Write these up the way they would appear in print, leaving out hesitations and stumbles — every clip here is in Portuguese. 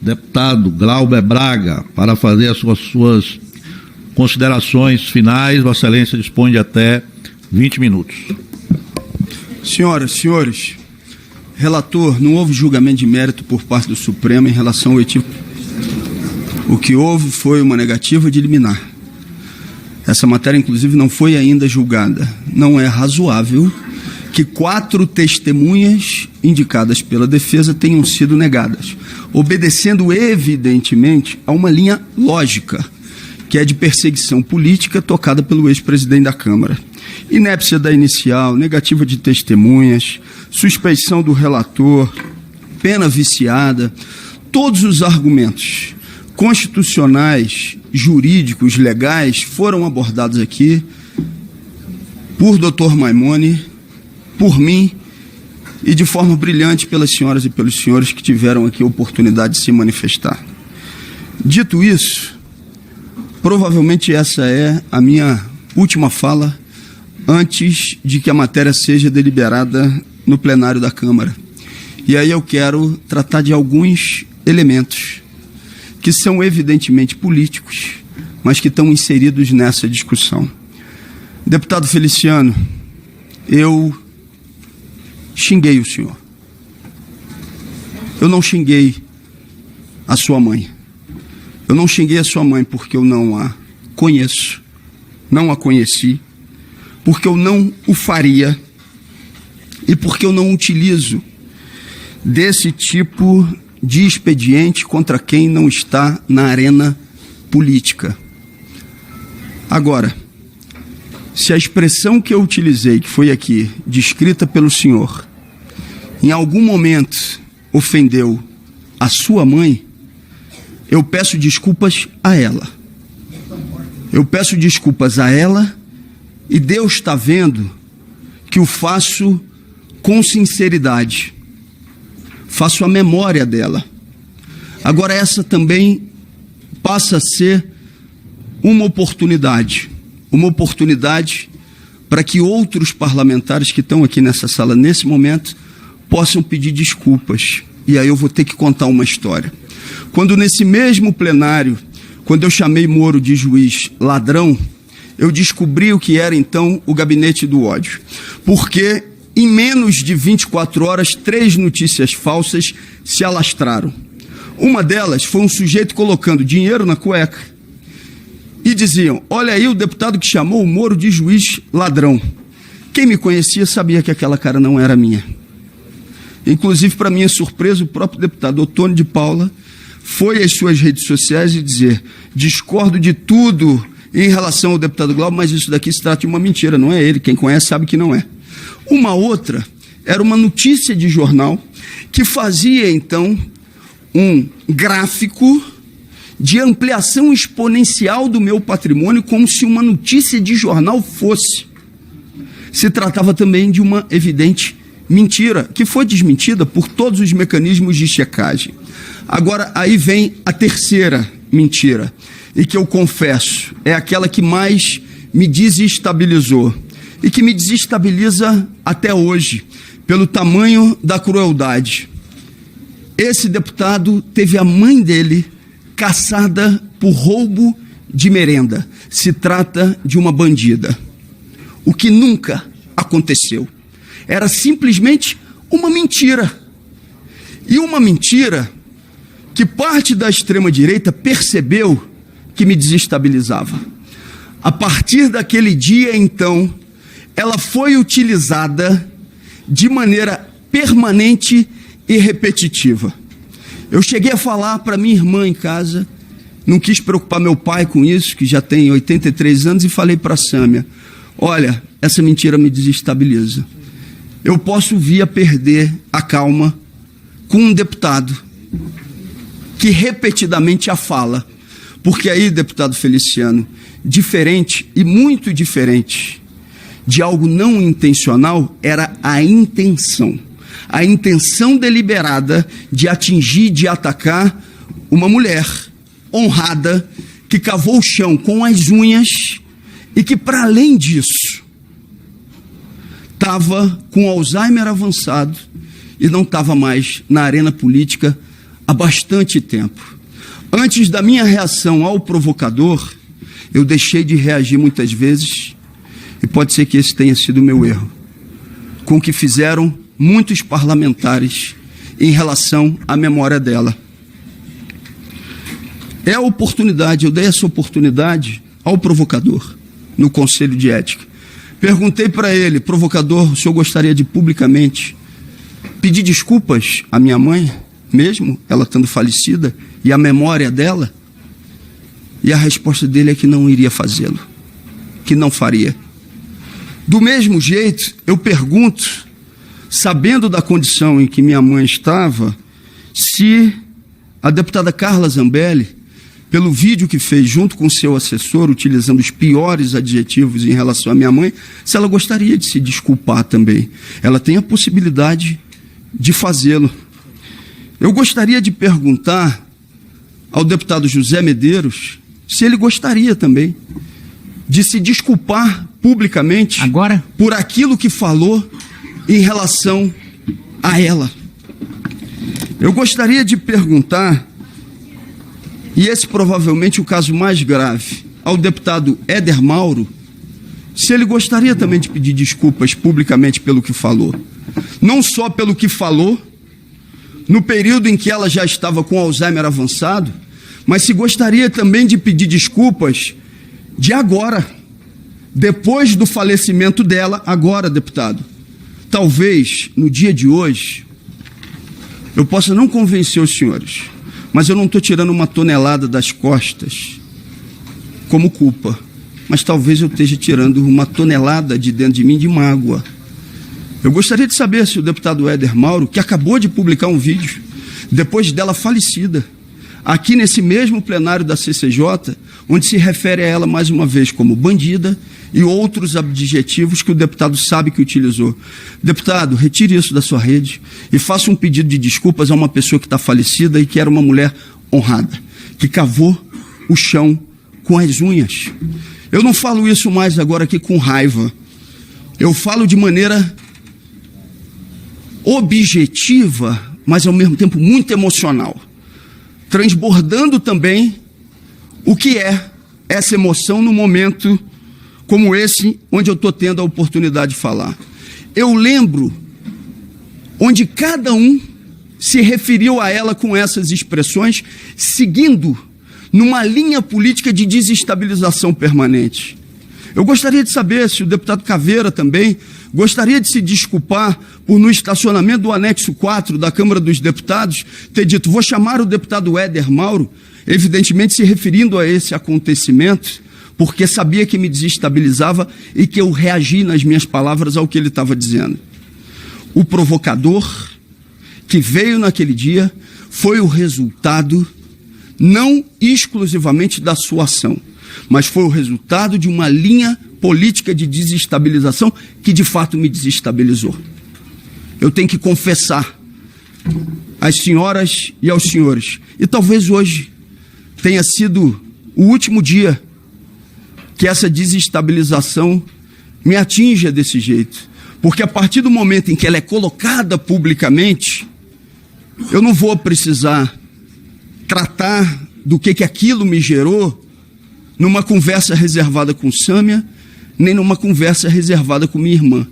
deputado Glauber Braga, para fazer as suas considerações finais. Vossa Excelência dispõe de até 20 minutos. Senhoras, senhores, relator, não houve julgamento de mérito por parte do Supremo em relação ao etívoco. O que houve foi uma negativa de liminar. Essa matéria, inclusive, não foi ainda julgada. Não é razoável que 4 testemunhas indicadas pela defesa tenham sido negadas, obedecendo evidentemente a uma linha lógica, que é de perseguição política tocada pelo ex-presidente da Câmara. Inépcia da inicial, negativa de testemunhas, suspeição do relator, pena viciada, todos os argumentos constitucionais, jurídicos, legais foram abordados aqui por Dr. Maimone, por mim e de forma brilhante pelas senhoras e pelos senhores que tiveram aqui a oportunidade de se manifestar. Dito isso, provavelmente essa é a minha última fala antes de que a matéria seja deliberada no plenário da Câmara. E aí eu quero tratar de alguns elementos que são evidentemente políticos, mas que estão inseridos nessa discussão. Deputado Feliciano, eu xinguei o senhor. Eu não xinguei a sua mãe. Eu não xinguei a sua mãe porque eu não a conheço, não a conheci, porque eu não o faria e porque eu não utilizo desse tipo de expediente contra quem não está na arena política. Agora, se a expressão que eu utilizei, que foi aqui, descrita pelo senhor, em algum momento ofendeu a sua mãe, eu peço desculpas a ela. Eu peço desculpas a ela e Deus está vendo que o faço com sinceridade. Faço a memória dela. Agora essa também passa a ser uma oportunidade para que outros parlamentares que estão aqui nessa sala nesse momento possam pedir desculpas. E aí eu vou ter que contar uma história. Quando nesse mesmo plenário, quando eu chamei Moro de juiz ladrão, eu descobri o que era então o gabinete do ódio. Porque em menos de 24 horas, 3 notícias falsas se alastraram. Uma delas foi um sujeito colocando dinheiro na cueca e diziam: olha aí o deputado que chamou o Moro de juiz ladrão. Quem me conhecia sabia que aquela cara não era minha. Inclusive, para minha surpresa, o próprio deputado Otônio de Paula foi às suas redes sociais e dizer: discordo de tudo em relação ao deputado Glauber, mas isso daqui se trata de uma mentira, não é ele. Quem conhece sabe que não é. Uma outra era uma notícia de jornal que fazia, então, um gráfico de ampliação exponencial do meu patrimônio, como se uma notícia de jornal fosse. Se tratava também de uma evidente mentira, que foi desmentida por todos os mecanismos de checagem. Agora, aí vem a terceira mentira, e que eu confesso, é aquela que mais me desestabilizou, e que me desestabiliza até hoje, pelo tamanho da crueldade. Esse deputado teve a mãe dele caçada por roubo de merenda. Se trata de uma bandida. O que nunca aconteceu. Era simplesmente uma mentira. E uma mentira que parte da extrema-direita percebeu que me desestabilizava. A partir daquele dia, então, ela foi utilizada de maneira permanente e repetitiva. Eu cheguei a falar para minha irmã em casa, não quis preocupar meu pai com isso, que já tem 83 anos, e falei para a Sâmia: olha, essa mentira me desestabiliza. Eu posso vir a perder a calma com um deputado que repetidamente a fala. Porque aí, deputado Feliciano, diferente e muito diferente de algo não intencional, era a intenção. A intenção deliberada de atingir, de atacar uma mulher honrada que cavou o chão com as unhas e que, para além disso, estava com Alzheimer avançado e não estava mais na arena política há bastante tempo. Antes da minha reação ao provocador, eu deixei de reagir muitas vezes, e pode ser que esse tenha sido o meu erro, com o que fizeram muitos parlamentares em relação à memória dela. É a oportunidade, eu dei essa oportunidade ao provocador, no Conselho de Ética. Perguntei para ele: provocador, o senhor gostaria de publicamente pedir desculpas à minha mãe, mesmo ela estando falecida, e a memória dela? E a resposta dele é que não iria fazê-lo, que não faria. Do mesmo jeito, eu pergunto, sabendo da condição em que minha mãe estava, se a deputada Carla Zambelli, pelo vídeo que fez junto com seu assessor, utilizando os piores adjetivos em relação à minha mãe, se ela gostaria de se desculpar também. Ela tem a possibilidade de fazê-lo. Eu gostaria de perguntar ao deputado José Medeiros se ele gostaria também de se desculpar publicamente agora por aquilo que falou em relação a ela. Eu gostaria de perguntar, e esse provavelmente o caso mais grave, ao deputado Éder Mauro, se ele gostaria também de pedir desculpas publicamente pelo que falou. Não só pelo que falou, no período em que ela já estava com Alzheimer avançado, mas se gostaria também de pedir desculpas de agora, depois do falecimento dela, agora, deputado. Talvez, no dia de hoje, eu possa não convencer os senhores, mas eu não estou tirando uma tonelada das costas como culpa, mas talvez eu esteja tirando uma tonelada de dentro de mim de mágoa. Eu gostaria de saber se o deputado Éder Mauro, que acabou de publicar um vídeo, depois dela falecida, aqui nesse mesmo plenário da CCJ, onde se refere a ela mais uma vez como bandida e outros adjetivos que o deputado sabe que utilizou. Deputado, retire isso da sua rede e faça um pedido de desculpas a uma pessoa que está falecida e que era uma mulher honrada, que cavou o chão com as unhas. Eu não falo isso mais agora aqui com raiva. Eu falo de maneira objetiva, mas ao mesmo tempo muito emocional, transbordando também o que é essa emoção no momento como esse, onde eu estou tendo a oportunidade de falar. Eu lembro onde cada um se referiu a ela com essas expressões, seguindo numa linha política de desestabilização permanente. Eu gostaria de saber se o deputado Caveira também gostaria de se desculpar por, no estacionamento do anexo 4 da Câmara dos Deputados, ter dito: vou chamar o deputado Éder Mauro, evidentemente se referindo a esse acontecimento, porque sabia que me desestabilizava e que eu reagi nas minhas palavras ao que ele estava dizendo. O provocador que veio naquele dia foi o resultado não exclusivamente da sua ação, mas foi o resultado de uma linha política de desestabilização que de fato me desestabilizou. Eu tenho que confessar às senhoras e aos senhores, e talvez hoje tenha sido o último dia que essa desestabilização me atinja desse jeito, porque a partir do momento em que ela é colocada publicamente, eu não vou precisar tratar do que aquilo me gerou numa conversa reservada com Sâmia, nem numa conversa reservada com minha irmã,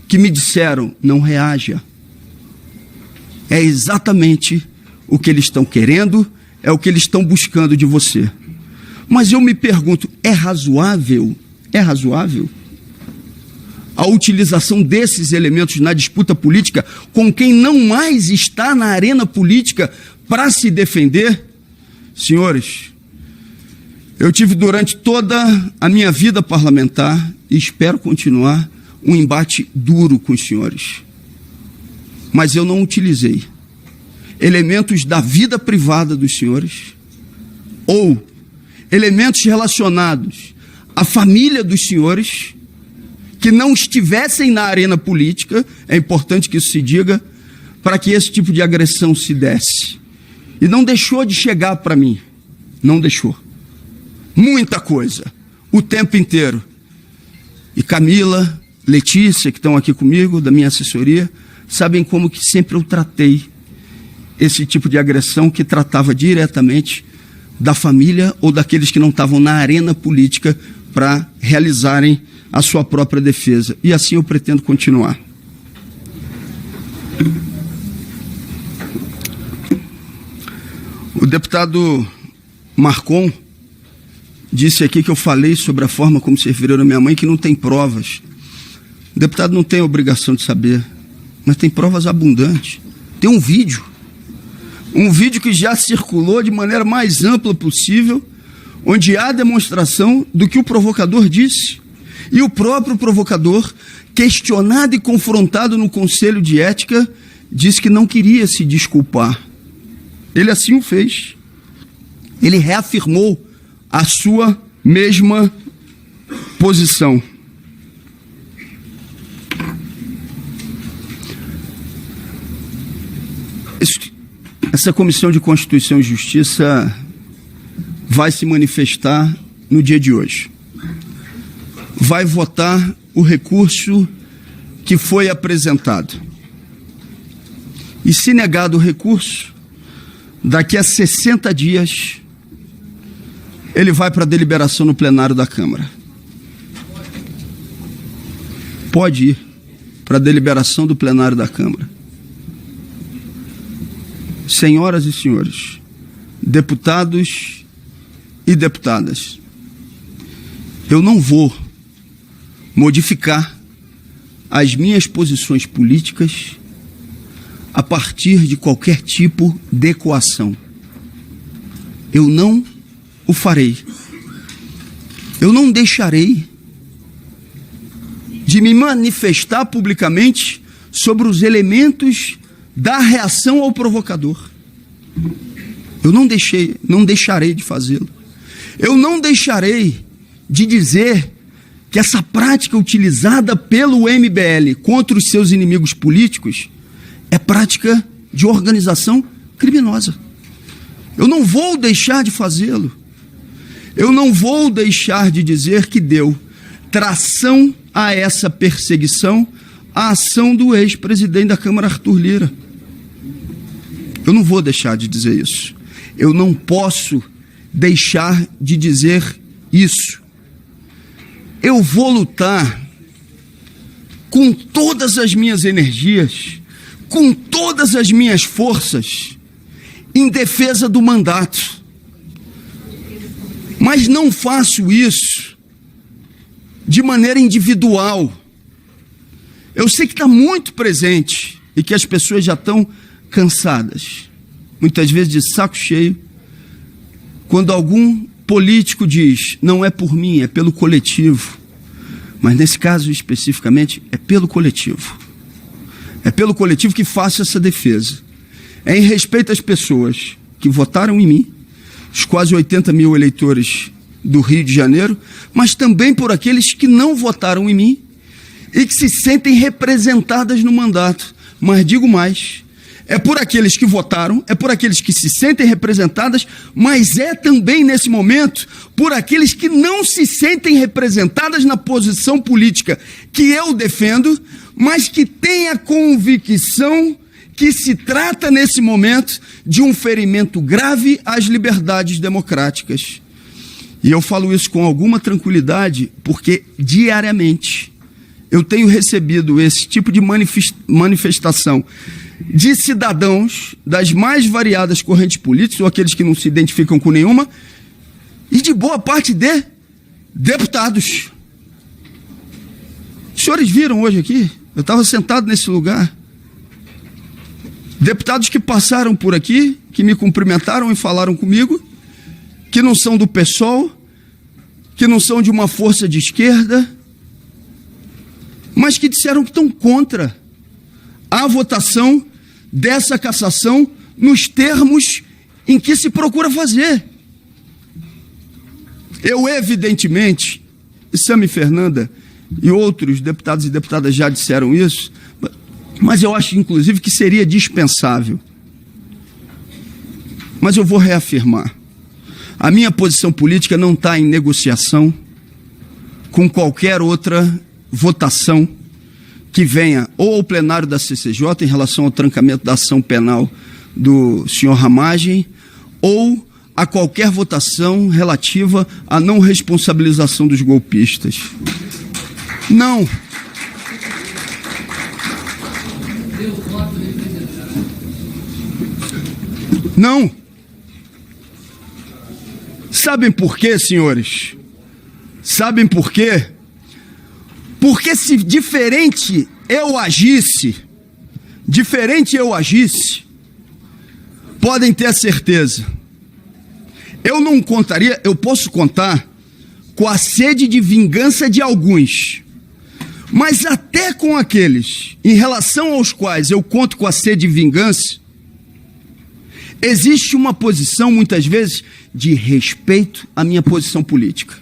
que me disseram: não reaja. É exatamente o que eles estão querendo, é o que eles estão buscando de você. Mas eu me pergunto, é razoável a utilização desses elementos na disputa política com quem não mais está na arena política para se defender? Senhores, eu tive durante toda a minha vida parlamentar, e espero continuar, um embate duro com os senhores. Mas eu não utilizei elementos da vida privada dos senhores ou elementos relacionados à família dos senhores que não estivessem na arena política, é importante que isso se diga, para que esse tipo de agressão se desse. E não deixou de chegar para mim, não deixou. Muita coisa, o tempo inteiro. E Camila, Letícia, que estão aqui comigo, da minha assessoria, sabem como que sempre eu tratei esse tipo de agressão que tratava diretamente da família ou daqueles que não estavam na arena política para realizarem a sua própria defesa. E assim eu pretendo continuar. O deputado Marcon disse aqui que eu falei sobre a forma como se referiram a minha mãe, que não tem provas. O deputado não tem a obrigação de saber, mas tem provas abundantes. Tem um vídeo que já circulou de maneira mais ampla possível, onde há demonstração do que o provocador disse. E o próprio provocador, questionado e confrontado no Conselho de Ética, disse que não queria se desculpar. Ele assim o fez. Ele reafirmou a sua mesma posição. Essa Comissão de Constituição e Justiça vai se manifestar no dia de hoje. Vai votar o recurso que foi apresentado. E se negado o recurso, daqui a 60 dias, ele vai para a deliberação no plenário da Câmara. Pode ir para a deliberação do plenário da Câmara. Senhoras e senhores, deputados e deputadas, eu não vou modificar as minhas posições políticas a partir de qualquer tipo de coação. Eu não o farei. Eu não deixarei de me manifestar publicamente sobre os elementos da reação ao provocador. Eu não deixarei de fazê-lo. Eu não deixarei de dizer que essa prática utilizada pelo MBL contra os seus inimigos políticos é prática de organização criminosa. Eu não vou deixar de fazê-lo. Eu não vou deixar de dizer que deu tração a essa perseguição a ação do ex-presidente da Câmara, Arthur Lira. Eu não vou deixar de dizer isso. Eu não posso deixar de dizer isso. Eu vou lutar com todas as minhas energias, com todas as minhas forças, em defesa do mandato. Mas não faço isso de maneira individual. Eu sei que está muito presente e que as pessoas já estão cansadas, muitas vezes de saco cheio, quando algum político diz, não é por mim, é pelo coletivo. Mas nesse caso especificamente, é pelo coletivo. É pelo coletivo que faço essa defesa. É em respeito às pessoas que votaram em mim, os quase 80 mil eleitores do Rio de Janeiro, mas também por aqueles que não votaram em mim e que se sentem representadas no mandato. Mas digo mais, é por aqueles que votaram, é por aqueles que se sentem representadas, mas é também, nesse momento, por aqueles que não se sentem representadas na posição política que eu defendo, mas que têm a convicção que se trata, nesse momento, de um ferimento grave às liberdades democráticas. E eu falo isso com alguma tranquilidade, porque diariamente eu tenho recebido esse tipo de manifestação de cidadãos das mais variadas correntes políticas, ou aqueles que não se identificam com nenhuma, e de boa parte de deputados. Os senhores viram hoje aqui? Eu estava sentado nesse lugar. Deputados que passaram por aqui, que me cumprimentaram e falaram comigo, que não são do PSOL, que não são de uma força de esquerda, mas que disseram que estão contra a votação dessa cassação nos termos em que se procura fazer. Eu, evidentemente, e Sami Fernanda e outros deputados e deputadas já disseram isso, mas eu acho, inclusive, que seria dispensável. Mas eu vou reafirmar. A minha posição política não está em negociação com qualquer outra votação que venha ou ao plenário da CCJ em relação ao trancamento da ação penal do senhor Ramagem ou a qualquer votação relativa à não responsabilização dos golpistas. Não. Não. Sabem por quê, senhores? Sabem por quê? Porque se diferente eu agisse, podem ter a certeza, eu não contaria, eu posso contar com a sede de vingança de alguns, mas até com aqueles em relação aos quais eu conto com a sede de vingança, existe uma posição, muitas vezes, de respeito à minha posição política.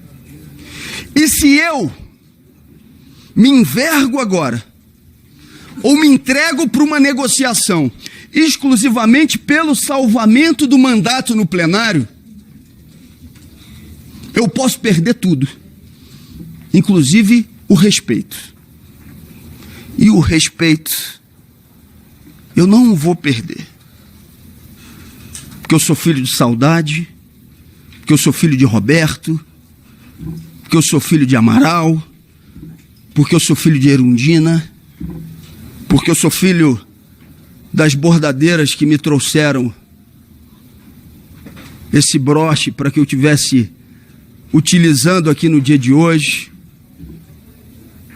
E se eu me envergo agora, ou me entrego para uma negociação exclusivamente pelo salvamento do mandato no plenário, eu posso perder tudo, inclusive o respeito. E o respeito eu não vou perder, porque eu sou filho de Saudade, porque eu sou filho de Roberto, porque eu sou filho de Amaral, porque eu sou filho de Erundina, porque eu sou filho das bordadeiras que me trouxeram esse broche para que eu tivesse utilizando aqui no dia de hoje.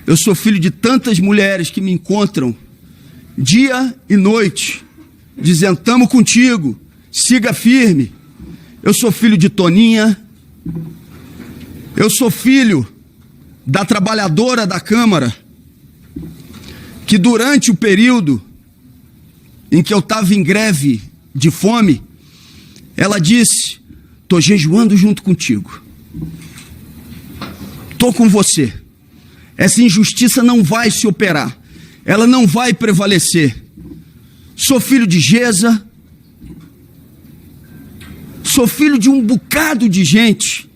Eu sou filho de tantas mulheres que me encontram dia e noite, dizendo: tamo contigo, siga firme. Eu sou filho de Toninha, eu sou filho da trabalhadora da Câmara, que durante o período em que eu estava em greve de fome, ela disse: tô jejuando junto contigo, tô com você, essa injustiça não vai se operar, ela não vai prevalecer. Sou filho de Gesa, sou filho de um bocado de gente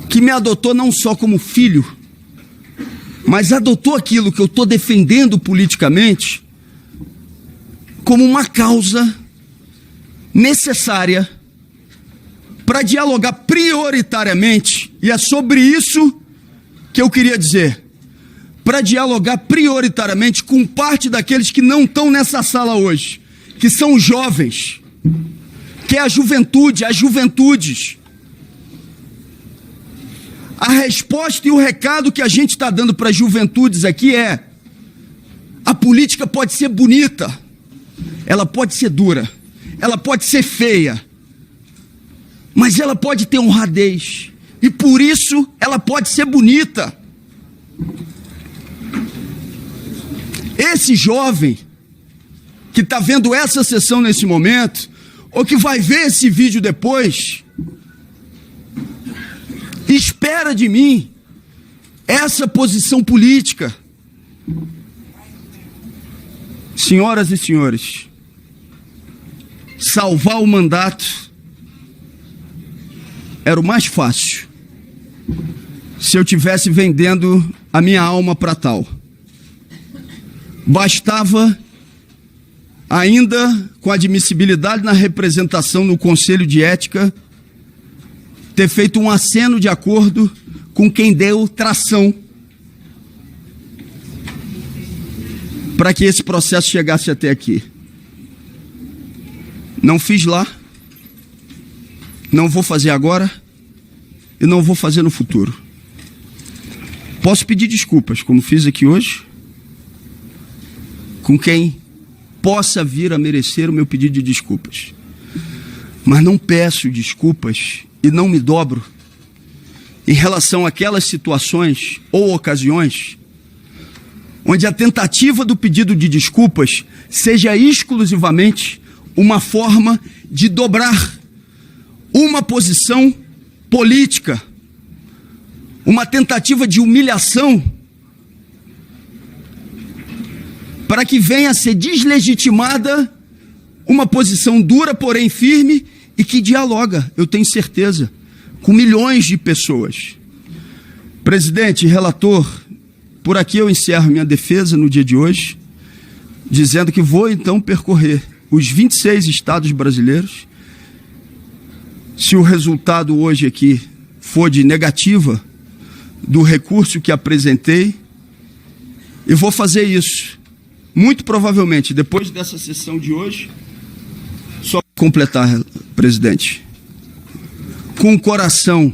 que me adotou não só como filho, mas adotou aquilo que eu estou defendendo politicamente como uma causa necessária para dialogar prioritariamente, e é sobre isso que eu queria dizer, para dialogar prioritariamente com parte daqueles que não estão nessa sala hoje, que são jovens, que é a juventude, as juventudes. A resposta e o recado que a gente está dando para as juventudes aqui é: a política pode ser bonita, ela pode ser dura, ela pode ser feia, mas ela pode ter honradez, e por isso ela pode ser bonita. Esse jovem que está vendo essa sessão nesse momento, ou que vai ver esse vídeo depois, espera de mim essa posição política. Senhoras e senhores, salvar o mandato era o mais fácil se eu tivesse vendendo a minha alma para tal. Bastava, ainda com admissibilidade na representação no Conselho de Ética, ter feito um aceno de acordo com quem deu tração para que esse processo chegasse até aqui. Não fiz lá, não vou fazer agora e não vou fazer no futuro. Posso pedir desculpas, como fiz aqui hoje, com quem possa vir a merecer o meu pedido de desculpas, mas não peço desculpas e não me dobro em relação àquelas situações ou ocasiões onde a tentativa do pedido de desculpas seja exclusivamente uma forma de dobrar uma posição política, uma tentativa de humilhação, para que venha a ser deslegitimada uma posição dura, porém firme, e que dialoga, eu tenho certeza, com milhões de pessoas. Presidente, relator, por aqui eu encerro minha defesa no dia de hoje. dizendo que vou então percorrer os 26 estados brasileiros. Se o resultado hoje aqui for de negativa do recurso que apresentei, eu vou fazer isso, muito provavelmente, depois dessa sessão de hoje, só para completar, presidente, com o coração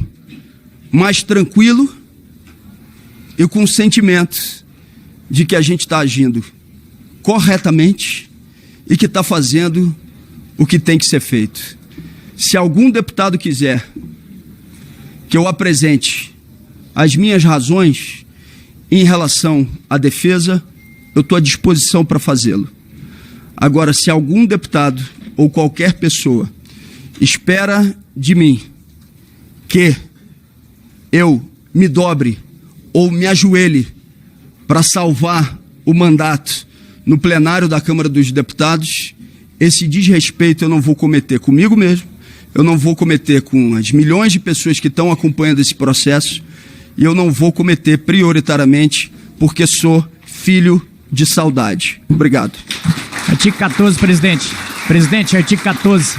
mais tranquilo e com o sentimento de que a gente está agindo corretamente e que está fazendo o que tem que ser feito. Se algum deputado quiser que eu apresente as minhas razões em relação à defesa, eu estou à disposição para fazê-lo. Agora, se algum deputado ou qualquer pessoa espera de mim que eu me dobre ou me ajoelhe para salvar o mandato no plenário da Câmara dos Deputados, esse desrespeito eu não vou cometer comigo mesmo, eu não vou cometer com as milhões de pessoas que estão acompanhando esse processo, e eu não vou cometer prioritariamente porque sou filho de saudade. Obrigado. Artigo 14, presidente. Presidente, artigo 14.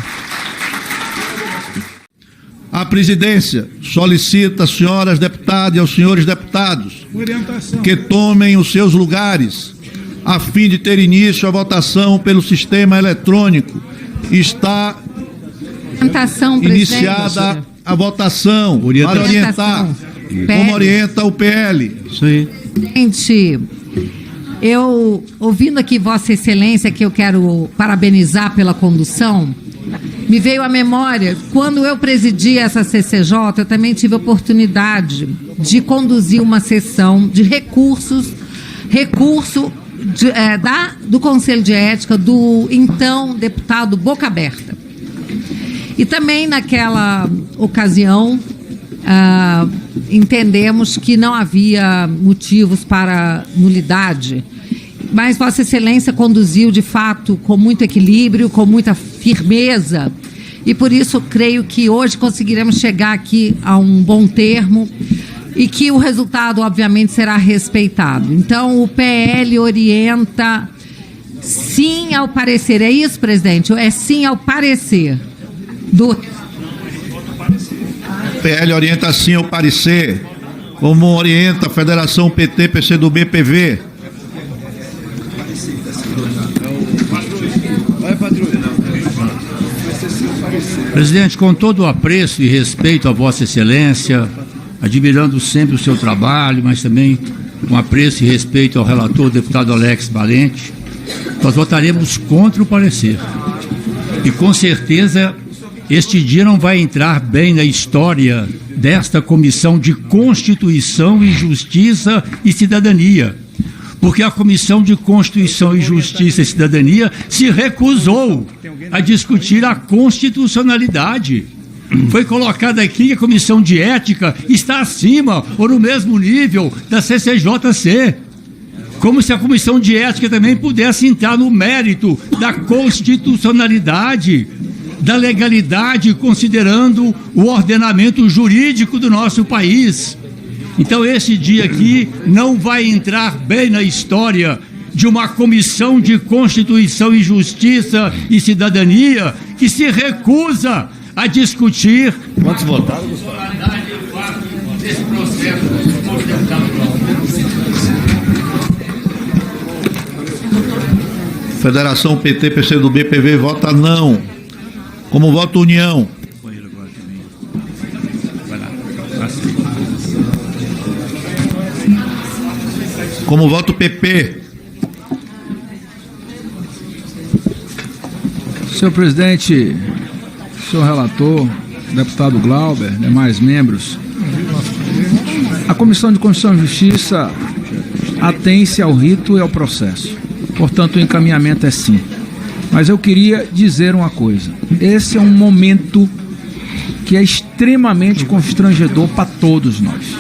A presidência solicita às senhoras deputadas e aos senhores deputados que tomem os seus lugares a fim de ter início a votação pelo sistema eletrônico. Está iniciada a votação para orientar, como orienta o PL. Sim. Gente, eu, ouvindo aqui Vossa Excelência, que eu quero parabenizar pela condução, me veio à memória, quando eu presidi essa CCJ, eu também tive a oportunidade de conduzir uma sessão de recurso do Conselho de Ética do então deputado Boca Aberta. E também naquela ocasião entendemos que não havia motivos para nulidade, mas Vossa Excelência conduziu de fato com muito equilíbrio, com muita firmeza, e por isso creio que hoje conseguiremos chegar aqui a um bom termo e que o resultado obviamente será respeitado. Então o PL orienta sim ao parecer, é isso, presidente? É sim ao parecer do PL orienta assim ao parecer, como orienta a Federação PT, PCdoB, PV. Presidente, com todo o apreço e respeito a Vossa Excelência, admirando sempre o seu trabalho, mas também com apreço e respeito ao relator, o deputado Alex Valente, nós votaremos contra o parecer. E com certeza este dia não vai entrar bem na história desta Comissão de Constituição e Justiça e Cidadania, porque a Comissão de Constituição e Justiça e Cidadania se recusou a discutir a constitucionalidade. Foi colocado aqui que a Comissão de Ética está acima ou no mesmo nível da CCJC, como se a Comissão de Ética também pudesse entrar no mérito da constitucionalidade, da legalidade, considerando o ordenamento jurídico do nosso país. Então esse dia aqui não vai entrar bem na história de uma Comissão de Constituição e Justiça e Cidadania que se recusa a discutir. Quantos votaram, Esse processo. Federação PT, PCdoB, PV vota não. Como vota União? Como voto PP? Senhor presidente, senhor relator, deputado Glauber, demais membros, a Comissão de Constituição e Justiça atém-se ao rito e ao processo. Portanto, o encaminhamento é sim. Mas eu queria dizer uma coisa. Esse é um momento que é extremamente constrangedor para todos nós.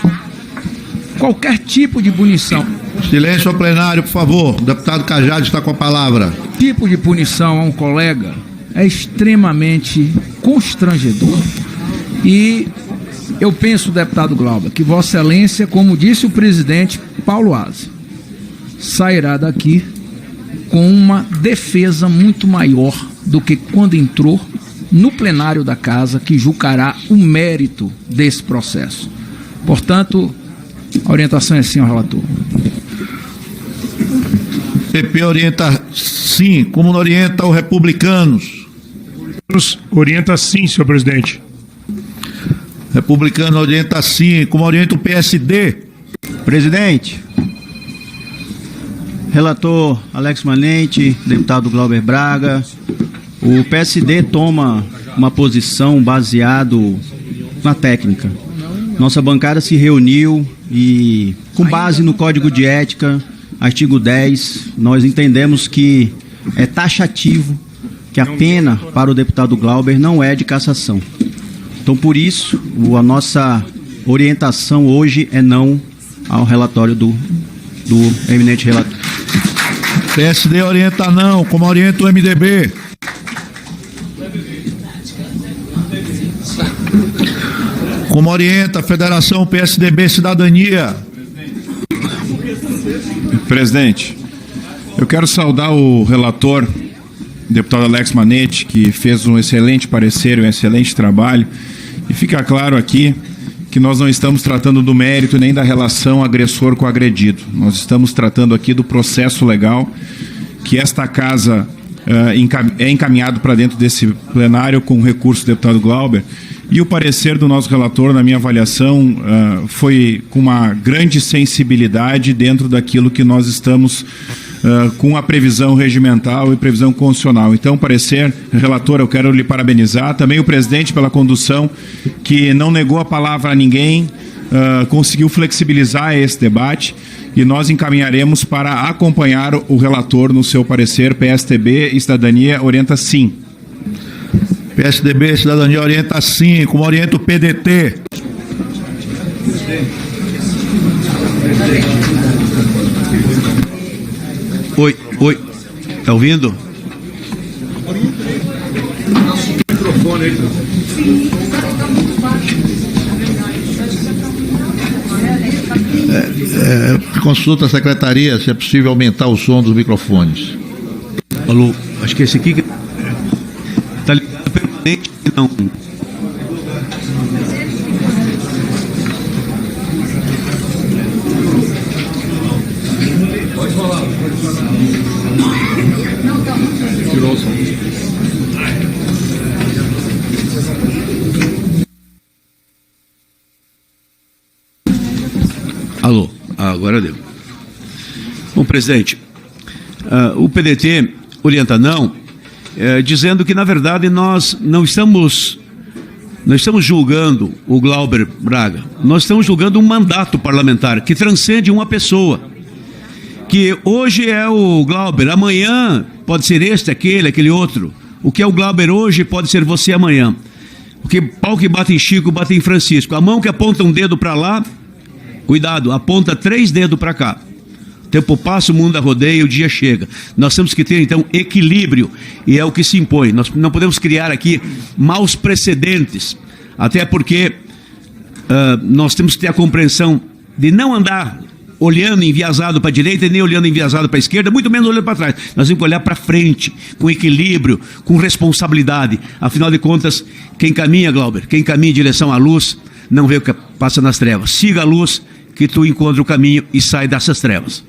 Qualquer tipo de punição. Silêncio ao plenário, por favor. O deputado Cajado está com a palavra. Tipo de punição a um colega é extremamente constrangedor. E eu penso, deputado Glauber, que Vossa Excelência, como disse o presidente Paulo Aze, sairá daqui com uma defesa muito maior do que quando entrou no plenário da Casa, que julgará o mérito desse processo. Portanto, a orientação é sim ao relator. PP orienta sim. Como orienta os republicanos? Orienta sim, senhor presidente. Republicano orienta sim. Como orienta o PSD? Presidente, relator Alex Manente, deputado Glauber Braga, o PSD toma uma posição baseado na técnica. Nossa bancada se reuniu e, com base no Código de Ética, artigo 10, nós entendemos que é taxativo que a pena para o deputado Glauber não é de cassação. Então, por isso, a nossa orientação hoje é não ao relatório do eminente relator. PSD orienta não. Como orienta o MDB? Como orienta a Federação PSDB Cidadania? Presidente, eu quero saudar o relator, deputado Alex Manente, que fez um excelente parecer, um excelente trabalho. E fica claro aqui que nós não estamos tratando do mérito nem da relação agressor com o agredido. Nós estamos tratando aqui do processo legal que esta casa é encaminhado para dentro desse plenário com o recurso do deputado Glauber. E o parecer do nosso relator, na minha avaliação, foi com uma grande sensibilidade dentro daquilo que nós estamos com a previsão regimental e previsão constitucional. Então, parecer, relator, eu quero lhe parabenizar. Também o presidente pela condução, que não negou a palavra a ninguém, conseguiu flexibilizar esse debate e nós encaminharemos para acompanhar o relator no seu parecer. PSDB e Cidadania orienta sim. PSDB Cidadania orienta sim. Como orienta o PDT? Oi, tá ouvindo? Consulta a secretaria se é possível aumentar o som dos microfones. Alô, acho que esse aqui tá ligado permanente, não. Pode falar. Tirou o som. Alô, agora deu. Bom, presidente, o PDT orienta não, dizendo que, na verdade, nós não estamos julgando o Glauber Braga, nós estamos julgando um mandato parlamentar que transcende uma pessoa, que hoje é o Glauber, amanhã pode ser este, aquele outro. O que é o Glauber hoje pode ser você amanhã. Porque pau que bate em Chico, bate em Francisco. A mão que aponta um dedo para lá, cuidado, aponta 3 dedos para cá. O tempo passa, o mundo rodeia, o dia chega. Nós temos que ter, então, equilíbrio, e é o que se impõe. Nós não podemos criar aqui maus precedentes, até porque nós temos que ter a compreensão de não andar olhando enviesado para a direita e nem olhando enviesado para a esquerda, muito menos olhando para trás. Nós temos que olhar para frente, com equilíbrio, com responsabilidade. Afinal de contas, quem caminha, Glauber, quem caminha em direção à luz, não vê o que passa nas trevas. Siga a luz, que tu encontra o caminho e sai dessas trevas.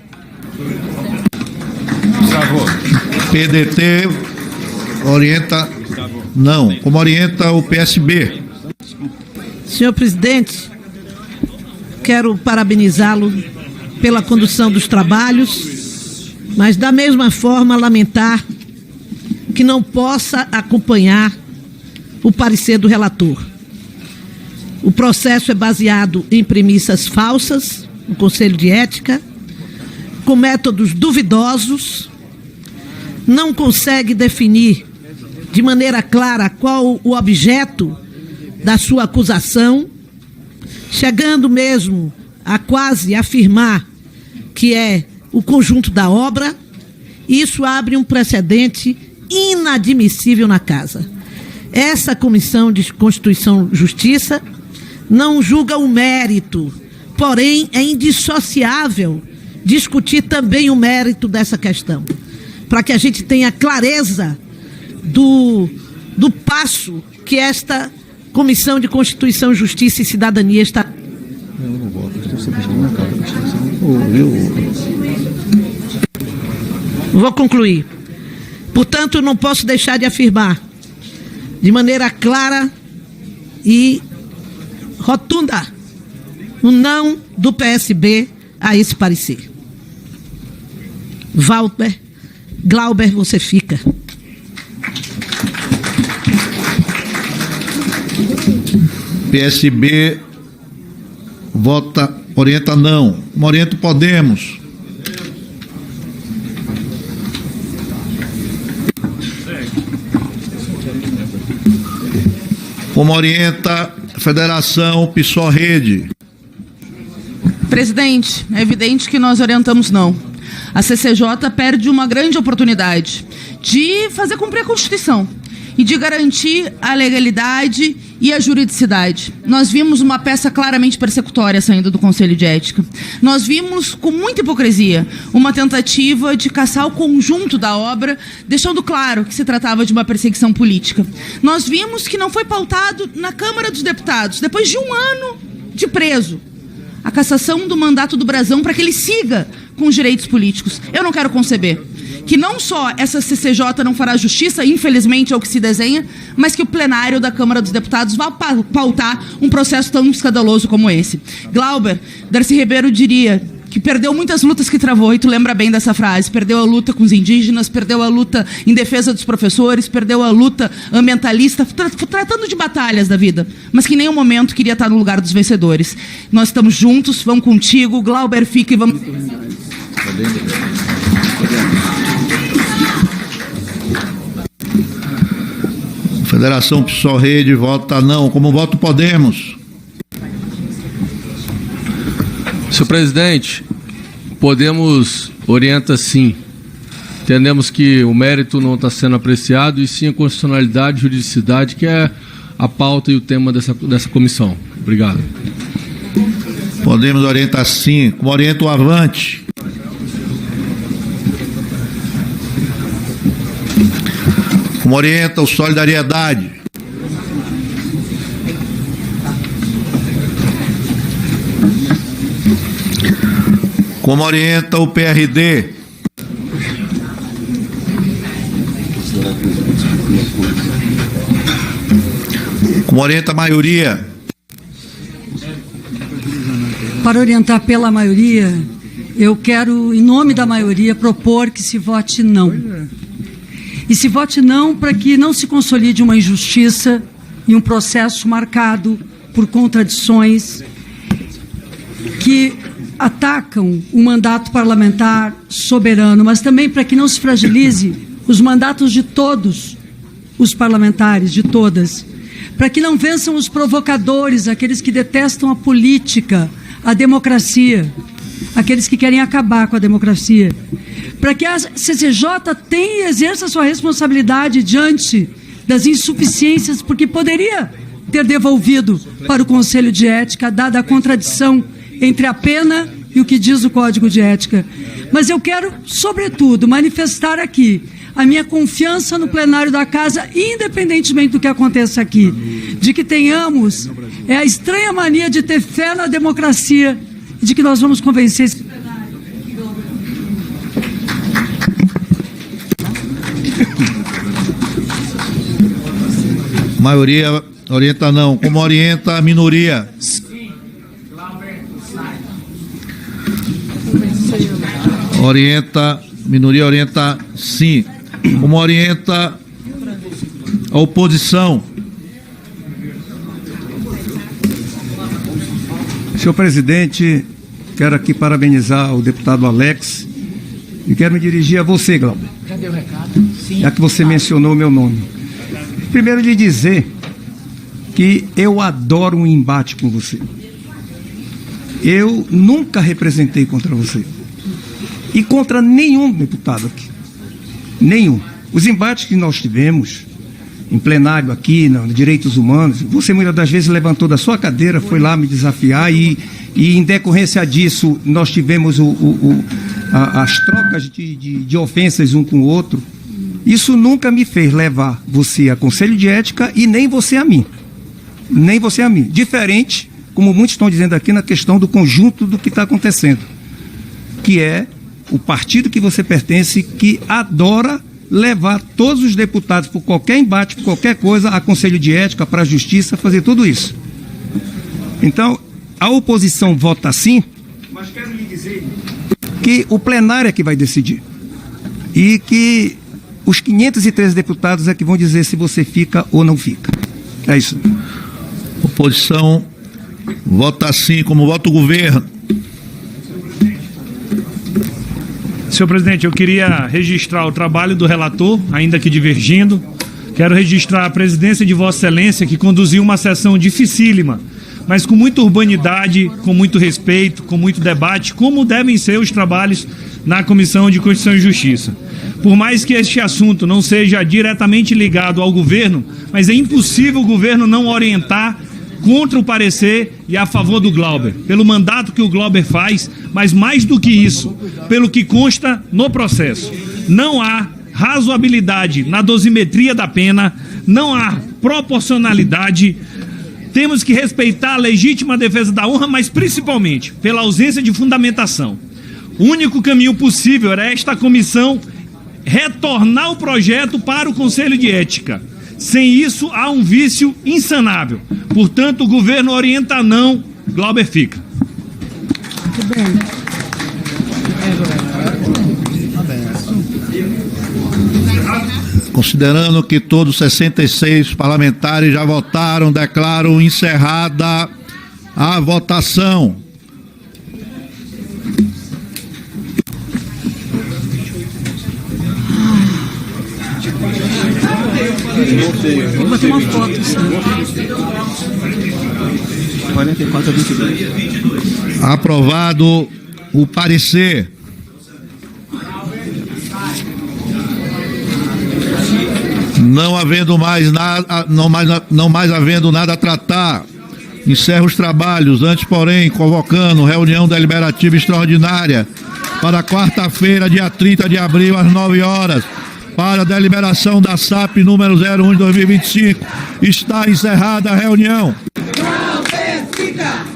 PDT orienta não. Como orienta o PSB? Senhor presidente, quero parabenizá-lo pela condução dos trabalhos, mas da mesma forma lamentar que não possa acompanhar o parecer do relator. O processo é baseado em premissas falsas, no Conselho de Ética, com métodos duvidosos, não consegue definir de maneira clara qual o objeto da sua acusação, chegando mesmo a quase afirmar que é o conjunto da obra. Isso abre um precedente inadmissível na Casa. Essa Comissão de Constituição e Justiça não julga o mérito, porém é indissociável discutir também o mérito dessa questão. para que a gente tenha clareza do passo que esta Comissão de Constituição, Justiça e Cidadania está... Vou concluir. Portanto, não posso deixar de afirmar de maneira clara e rotunda o não do PSB a esse parecer. Glauber, você fica. PSB orienta não. Orienta o Podemos. Como orienta a Federação PSOL Rede. Presidente, é evidente que nós orientamos não. A CCJ perde uma grande oportunidade de fazer cumprir a Constituição e de garantir a legalidade e a juridicidade. Nós vimos uma peça claramente persecutória saindo do Conselho de Ética. Nós vimos, com muita hipocrisia, uma tentativa de caçar o conjunto da obra, deixando claro que se tratava de uma perseguição política. Nós vimos que não foi pautado na Câmara dos Deputados, depois de 1 ano de preso, a cassação do mandato do Brazão para que ele siga com os direitos políticos. Eu não quero conceber que não só essa CCJ não fará justiça, infelizmente é o que se desenha, mas que o plenário da Câmara dos Deputados vá pautar um processo tão escandaloso como esse. Glauber, Darcy Ribeiro diria que perdeu muitas lutas que travou, e tu lembra bem dessa frase, perdeu a luta com os indígenas, perdeu a luta em defesa dos professores, perdeu a luta ambientalista, tratando de batalhas da vida, mas que em nenhum momento queria estar no lugar dos vencedores. Nós estamos juntos, vamos contigo, Glauber, fica e vamos... Federação PSOL Rede vota não. Como voto Podemos? Senhor presidente, Podemos orienta sim. Entendemos que o mérito não está sendo apreciado e sim a constitucionalidade e juridicidade, que é a pauta e o tema dessa comissão. Obrigado. Podemos orientar sim. Como orienta o Avante? Como orienta o Solidariedade? Como orienta o PRD? Como orienta a maioria? Para orientar pela maioria, eu quero, em nome da maioria, propor que se vote não. E se vote não para que não se consolide uma injustiça e um processo marcado por contradições que atacam o mandato parlamentar soberano, mas também para que não se fragilize os mandatos de todos os parlamentares, de todas, para que não vençam os provocadores, aqueles que detestam a política, a democracia, aqueles que querem acabar com a democracia, para que a CCJ tenha e exerça sua responsabilidade diante das insuficiências, porque poderia ter devolvido para o Conselho de Ética, dada a contradição entre a pena e o que diz o Código de Ética. Mas eu quero, sobretudo, manifestar aqui a minha confiança no plenário da Casa, independentemente do que aconteça aqui, de que tenhamos a estranha mania de ter fé na democracia e de que nós vamos convencer esse plenário. Maioria orienta não. Como orienta a minoria? Minoria orienta sim. Como orienta a oposição? Senhor presidente, quero aqui parabenizar o deputado Alex e quero me dirigir a você, Glauber. Já deu recado? Sim. Já que você mencionou o meu nome. Primeiro, lhe dizer que eu adoro um embate com você. Eu nunca representei contra você. E contra nenhum deputado aqui. Nenhum. Os embates que nós tivemos em plenário aqui, nos direitos humanos, você muitas das vezes levantou da sua cadeira, foi lá me desafiar e em decorrência disso, nós tivemos as trocas de ofensas um com o outro, isso nunca me fez levar você a conselho de ética e nem você a mim. Nem você a mim. Diferente, como muitos estão dizendo aqui, na questão do conjunto do que está acontecendo, que é o partido que você pertence, que adora levar todos os deputados por qualquer embate, por qualquer coisa, a conselho de ética, para a justiça, fazer tudo isso. Então, a oposição vota sim, mas quero lhe dizer que o plenário é que vai decidir. E que os 513 deputados é que vão dizer se você fica ou não fica. É isso. Oposição vota sim, como vota o governo. Senhor presidente, eu queria registrar o trabalho do relator, ainda que divergindo. Quero registrar a presidência de Vossa Excelência, que conduziu uma sessão dificílima, mas com muita urbanidade, com muito respeito, com muito debate, como devem ser os trabalhos na Comissão de Constituição e Justiça. Por mais que este assunto não seja diretamente ligado ao governo, mas é impossível o governo não orientar contra o parecer e a favor do Glauber, pelo mandato que o Glauber faz, mas mais do que isso, pelo que consta no processo. Não há razoabilidade na dosimetria da pena, não há proporcionalidade. Temos que respeitar a legítima defesa da honra, mas principalmente pela ausência de fundamentação. O único caminho possível era esta comissão retornar o projeto para o Conselho de Ética. Sem isso, há um vício insanável. Portanto, o governo orienta não, Glauber fica. Muito bem. Considerando que todos os 66 parlamentares já votaram, declaro encerrada a votação. Vou bater uma foto, sim. 44 a 22. Aprovado o parecer. Não havendo mais nada, não mais havendo nada a tratar, encerro os trabalhos, antes, porém, convocando reunião deliberativa extraordinária para quarta-feira, dia 30 de abril, às 9 horas, para a deliberação da SAP número 01 de 2025. Está encerrada a reunião. Glauber fica!